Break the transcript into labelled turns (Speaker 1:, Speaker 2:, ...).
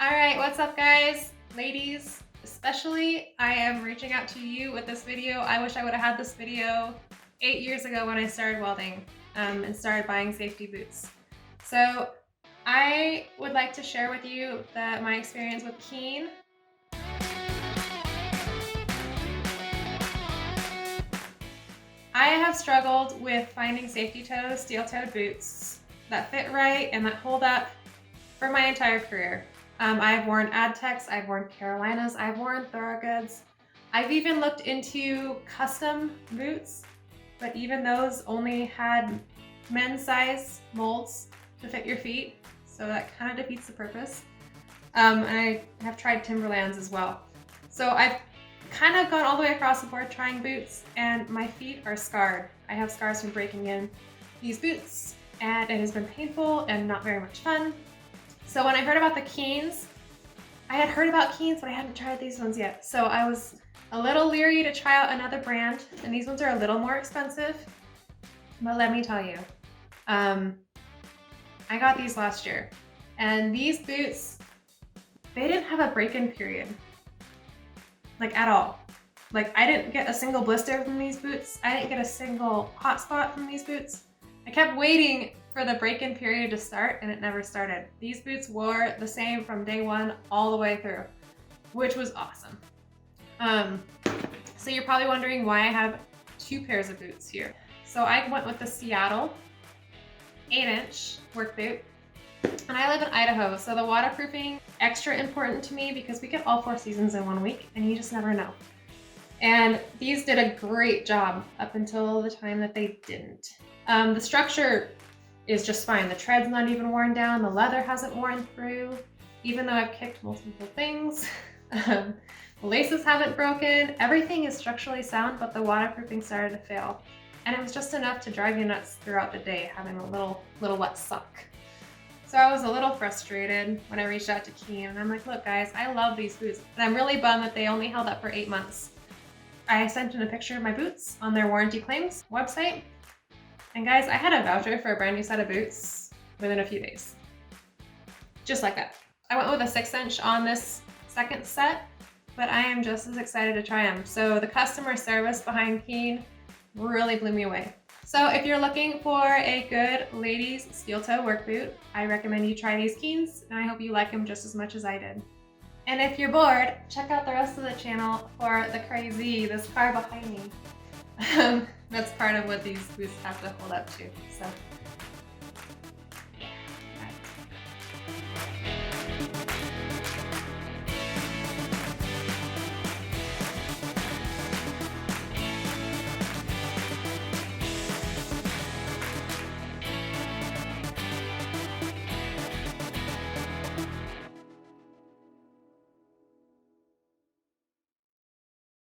Speaker 1: Alright, what's up guys? Ladies, especially, I am reaching out to you with this video. I wish I would have had this video 8 years ago when I started welding and started buying safety boots. So I would like to share with you my experience with Keen. I have struggled with finding safety toe, steel-toed boots that fit right and that hold up for my entire career. I've worn Adtex, I've worn Carolinas, I've worn Thorogoods. I've even looked into custom boots, but even those only had men's size molds to fit your feet, so that kind of defeats the purpose. And I have tried Timberlands as well. So I've kind of gone all the way across the board trying boots, and my feet are scarred. I have scars from breaking in these boots, and it has been painful and not very much fun. So when I heard about the Keens, I had heard about Keens, but I hadn't tried these ones yet. So I was a little leery to try out another brand, and these ones are a little more expensive. But let me tell you, I got these last year, and these boots, they didn't have a break-in period, like at all. Like I didn't get a single blister from these boots. I didn't get a single hot spot from these boots. I kept waiting for the break-in period to start, and it never started. These boots wore the same from day one all the way through, which was awesome. So you're probably wondering why I have two pairs of boots here. So I went with the Seattle 8-inch work boot, and I live in Idaho, so the waterproofing extra important to me because we get all 4 seasons in 1 week, and you just never know. And these did a great job up until the time that they didn't. The structure is just fine. The tread's not even worn down. The leather hasn't worn through, even though I've kicked multiple things. The laces haven't broken. Everything is structurally sound, but the waterproofing started to fail. And it was just enough to drive you nuts throughout the day, having a little wet sock. So I was a little frustrated when I reached out to Keen, and I'm like, look guys, I love these boots, and I'm really bummed that they only held up for 8 months. I sent in a picture of my boots on their warranty claims website. And guys, I had a voucher for a brand new set of boots within a few days. Just like that. I went with a 6-inch on this second set, but I am just as excited to try them. So the customer service behind Keen really blew me away. So if you're looking for a good ladies steel toe work boot, I recommend you try these Keens, and I hope you like them just as much as I did. And if you're bored, check out the rest of the channel for the crazy, this car behind me. That's part of what these boots have to hold up to. So